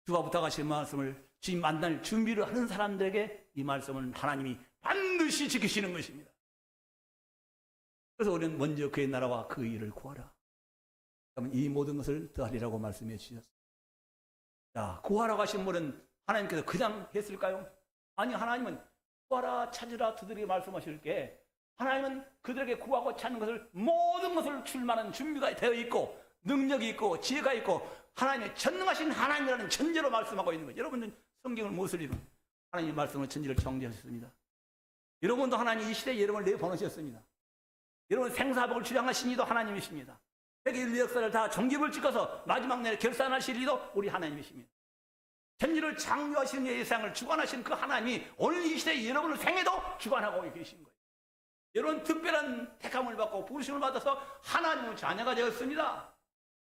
주가 부탁하신 말씀을 주님 만날 준비를 하는 사람들에게 이 말씀은 하나님이 반드시 지키시는 것입니다. 그래서 우리는 먼저 그의 나라와 그 일을 구하라. 그러면 이 모든 것을 더하리라고 말씀해 주셨습니다. 자, 구하라고 하신 분은 하나님께서 그냥 했을까요? 아니, 하나님은 구하라 찾으라 두드리게 말씀하실 때 하나님은 그들에게 구하고 찾는 것을 모든 것을 출마하는 준비가 되어 있고 능력이 있고 지혜가 있고 하나님의 전능하신 하나님이라는 전제로 말씀하고 있는 거죠. 여러분들 성경을 무엇을 읽은 하나님의 말씀으로 천지를 창조하셨습니다. 여러분도 하나님 이 시대에 여러분을 내보내셨습니다. 여러분 생사복을 주장하신 이도 하나님이십니다. 세계 인류 역사를 다 종집을 찍어서 마지막 날에 결산하실 이도 우리 하나님이십니다. 천지를 창조하신 예상을 주관하신 그 하나님이 오늘 이 시대에 여러분의 생애도 주관하고 계신 거예요. 여러분 특별한 택함을 받고 부르심을 받아서 하나님의 자녀가 되었습니다.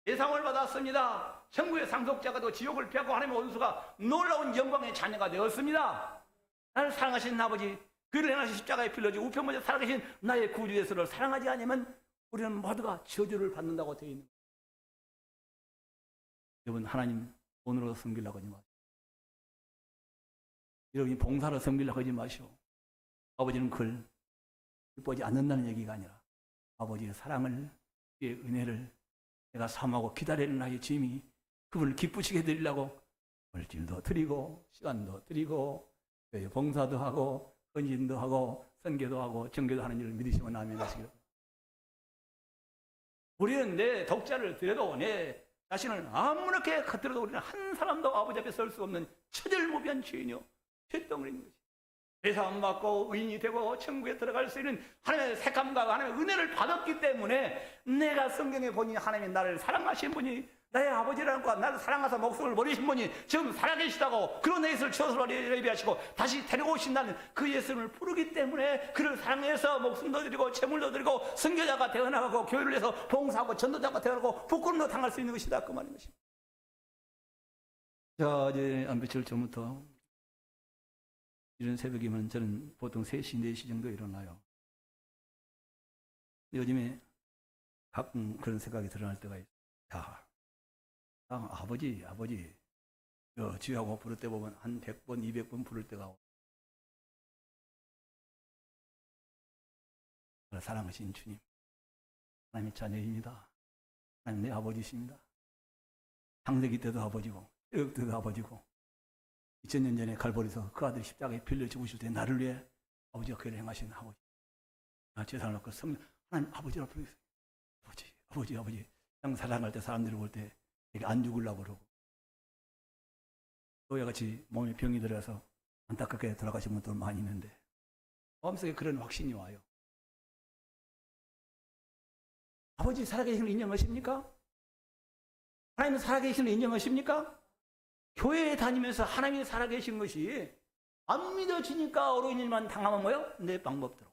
예상을 받았습니다. 천국의 상속자가 되고 지옥을 피하고 하나님의 원수가 놀라운 영광의 자녀가 되었습니다. 나를 사랑하신 아버지, 그를 행하신 십자가에 필러지 우편모에 살아계신 나의 구주 예수를 사랑하지 않으면 우리는 모두가 저주를 받는다고 되어 있는 거예요. 여러분 하나님 돈으로 섬기려고 하지 마시오. 여러분이 봉사로 섬기려고 하지 마시오. 아버지는 그걸 기뻐하지 않는다는 얘기가 아니라 아버지의 사랑을, 그의 은혜를 내가 사모하고 기다리는 나의 주님이 그분을 기쁘시게 해드리려고 물질도 드리고 시간도 드리고 봉사도 하고 헌신도 하고 선교도 하고 정교도 하는 일을 믿으시면 아멘 하시기를. 우리는 내 독자를 들여도 내 자신을 아무렇게 겉들어도 우리는 한 사람도 아버지 앞에 설 수 없는 처절무비한 죄인이요 죄덩어리인 것이. 죄사 안 받고 의인이 되고 천국에 들어갈 수 있는 하나님의 색감과 하나님의 은혜를 받았기 때문에 내가 성경에 보니 하나님이 나를 사랑하신 분이 나의 아버지라는 것, 나를 사랑하사 목숨을 버리신 분이 지금 살아계시다고 그런 예수를 처소로 예비하시고 다시 데리고 오신다는 그 예수를 부르기 때문에 그를 사랑해서 목숨도 드리고 재물도 드리고 선교자가 되어나가고 교회를 해서 봉사하고 전도자가 되어나가고 부끄럼도 당할 수 있는 것이다 그 말인 것입니다. 자, 이제 한 며칠 전부터 이런 새벽이면 저는 보통 3시, 4시 정도 일어나요. 요즘에 가끔 그런 생각이 드러날 때가 있어요. 야, 아버지, 주여하고 부를 때 보면 한 100번, 200번 부를 때가 오고. 사랑하신 주님, 하나님의 자녀입니다. 하나님 내 아버지십니다. 창세기 때도 아버지고, 애굽 때도 아버지고, 2000년 전에 갈보리에서 그 아들이 십자가에 빌려 죽으실 때 나를 위해 아버지가 그 일을 행하신 아버지. 제사를 놓고 성령, 하나님 아버지라고 부르겠어요. 아버지. 땅 사랑할 때 사람들이 볼 때 되게 안 죽으려고 그러고. 저와 같이 몸에 병이 들어서 안타깝게 돌아가신 분들 많이 있는데, 마음속에 그런 확신이 와요. 아버지 살아계신 걸 인정하십니까? 하나님 살아계신 걸 인정하십니까? 교회에 다니면서 하나님이 살아계신 것이 안 믿어지니까 어려운 일만 당하면 뭐요? 내 방법대로.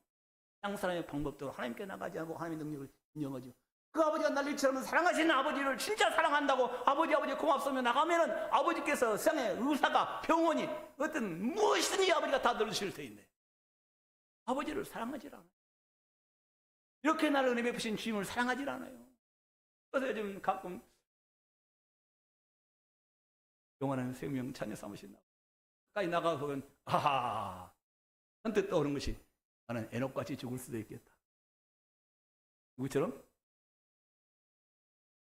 땅 사람의 방법대로 하나님께 나가지 않고 하나님의 능력을 인정하죠. 그 아버지가 날 일처럼 사랑하시는 아버지를 진짜 사랑한다고 아버지 고맙소며 나가면은 아버지께서 세상에 의사가 병원이 어떤 무엇이든지 아버지가 다 들으실 터인데 아버지를 사랑하지 않아요. 이렇게 나를 은혜 베푸신 주님을 사랑하지 않아요. 그래서 요즘 가끔 영원한 생명 자녀 삼으신다. 가까이 나가서 보면 아하 선뜻 떠오르는 것이 나는 에녹같이 죽을 수도 있겠다. 누구처럼?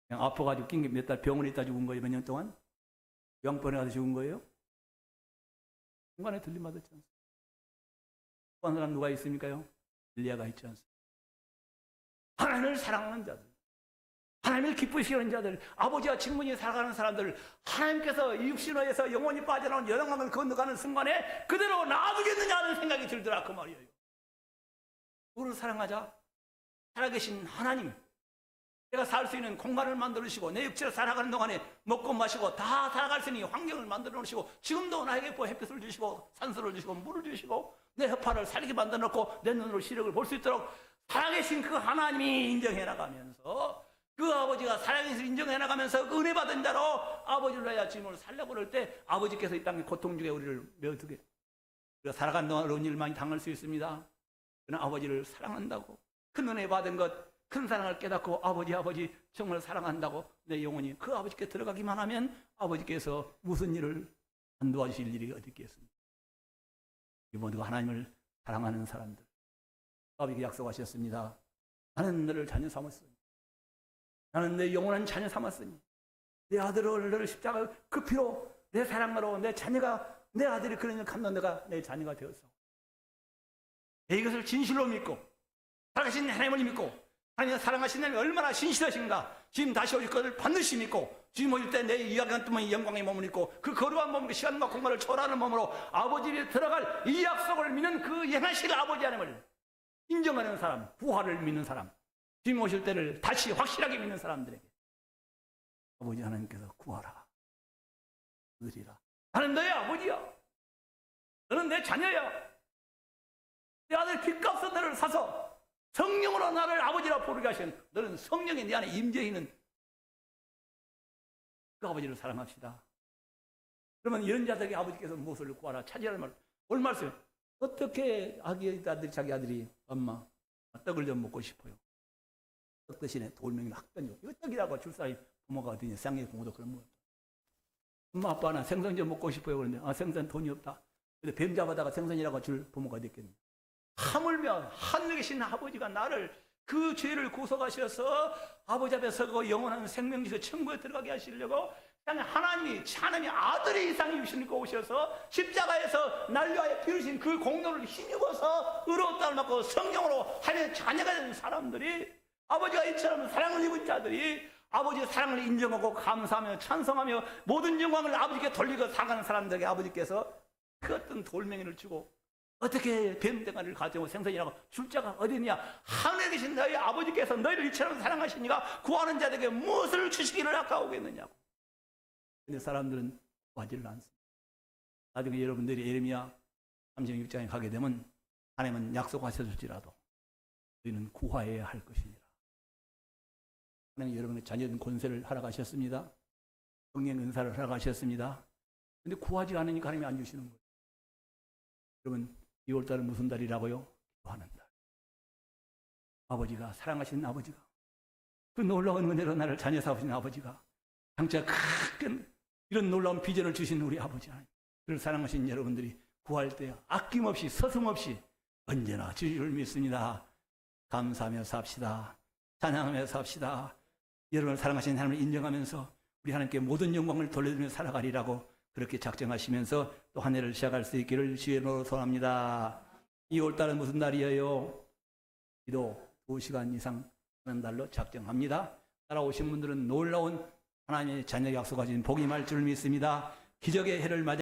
그냥 아파가지고 낀 게 몇 달 병원에 있다 죽은 거예요. 몇 년 동안? 요양병원에 가서 죽은 거예요. 중간에 들림받았지 않습니까? 또 한 사람 누가 있습니까요? 엘리야가 있지 않습니까? 하나님을 사랑하는 자들, 하나님을 기쁘시는 자들, 아버지와 친분이 살아가는 사람들, 하나님께서 육신에서 영혼이 빠져나온 여정강을 건너가는 순간에 그대로 놔두겠느냐 하는 생각이 들더라 그 말이에요. 누구를 사랑하자? 살아계신 하나님, 내가 살 수 있는 공간을 만들어주시고 내 육체를 살아가는 동안에 먹고 마시고 다 살아갈 수 있는 환경을 만들어 놓으시고 지금도 나에게 햇빛을 주시고 산소를 주시고 물을 주시고 내 혀파를 살게 만들어 놓고 내 눈으로 시력을 볼 수 있도록 살아계신 그 하나님이 인정해 나가면서 그 아버지가 살아계신 인정해 나가면서 은혜 받은 자로 아버지를 위하여 주님을 살려고 그럴 때 아버지께서 이 땅의 고통 중에 우리를 메어두게 우리가 살아가는 동안 어려운 일 많이 당할 수 있습니다. 그러나 아버지를 사랑한다고 큰 은혜 받은 것 큰 사랑을 깨닫고 아버지 정말 사랑한다고 내 영혼이 그 아버지께 들어가기만 하면 아버지께서 무슨 일을 안 도와주실 일이 어디 있겠습니까? 이 모두가 하나님을 사랑하는 사람들 아버지께 약속하셨습니다. 나는 너를 자녀 삼았으니 나는 내 영원한 자녀 삼았으니 내 아들을 너를 십자가 그 피로 내 사랑으로 내 자녀가 내 아들이 그런 일 감당 내가 내 자녀가 되었어. 내 이것을 진실로 믿고 살아가신 하나님을 믿고 하나님 사랑하시는 하나님이 얼마나 신실하신가 주님 다시 오실 것을 반드시 믿고 주님 오실 때 내 이야기한 뚜껑이 영광의 몸을 입고 그 거룩한 몸으로 시간과 공간을 초월하는 몸으로 아버지를 들어갈 이 약속을 믿는 그 예나실 아버지 하나님을 인정하는 사람 부활을 믿는 사람 주님 오실 때를 다시 확실하게 믿는 사람들에게 아버지 하나님께서 구하라 얻으리라. 나는 너의 아버지야. 너는 내 자녀야. 내 아들 빚값은 너를 사서 성령으로 나를 아버지라 부르게 하신 너는 성령이 내 안에 임재해 있는 그 아버지를 사랑합시다. 그러면 이런 자들에게 아버지께서 무엇을 구하라 차지하는 말 올 말씀 어떻게 아들이 자기 아들이 엄마 떡을 좀 먹고 싶어요. 떡 대신에 돌멩이를 확 던져 이거 떡이라고 줄 사람이 부모가 어디냐 쌍의 공도 그런 거 엄마 아빠 나 생선 좀 먹고 싶어요. 그런데 생선 돈이 없다. 근데 뱀 잡아다가 생선이라고 줄 부모가 어디 있겠냐. 하물며 하늘에 계신 아버지가 나를 그 죄를 구속하셔서 아버지 앞에 서고 영원한 생명 주셔서 천국에 들어가게 하시려고 하나님이 아들의 이상이 유신이고 오셔서 십자가에서 날 위하여 피우신 그 공로를 힘입어서 의로웠다를 받고 성령으로 하나님의 자녀가 된 사람들이 아버지가 이처럼 사랑을 입은 자들이 아버지의 사랑을 인정하고 감사하며 찬송하며 모든 영광을 아버지께 돌리고 사가는 사람들에게 아버지께서 그 어떤 돌멩이를 주고 어떻게 뱀대가리를 가지고 생선이라고 줄 자가 어디냐? 하늘에 계신 너희 아버지께서 너희를 이처럼 사랑하시니까 구하는 자들에게 무엇을 주시기를 아까우겠느냐고. 근데 사람들은 구하지를 않습니다. 나중에 여러분들이 예레미야 36장에 가게 되면 하나님은 약속하셨을지라도 너희는 구하여야 할 것이니라. 하나님 여러분의 자녀된 권세를 허락하셨습니다. 성령 은사를 허락하셨습니다. 근데 구하지 않으니까 하나님이 안 주시는 거예요. 여러분 2월달은 무슨 달이라고요? 기도하는 달. 아버지가 사랑하시는 아버지가 그 놀라운 은혜로 나를 자녀 삼으신 아버지가 장차 큰 이런 놀라운 비전을 주신 우리 아버지 하나님, 그를 사랑하신 여러분들이 구할 때 아낌없이 서슴없이 언제나 주를 믿습니다. 감사하며 삽시다. 찬양하며 삽시다. 여러분을 사랑하신 하나님을 인정하면서 우리 하나님께 모든 영광을 돌려드리며 살아가리라고 그렇게 작정하시면서 또 한 해를 시작할 수 있기를 주의 이름으로 소원합니다. 2월달은 무슨 달이에요? 기도 2시간 이상 하는 달로 작정합니다. 따라오신 분들은 놀라운 하나님의 자녀 약속하신 복이 말 줄 믿습니다. 기적의 해를 맞아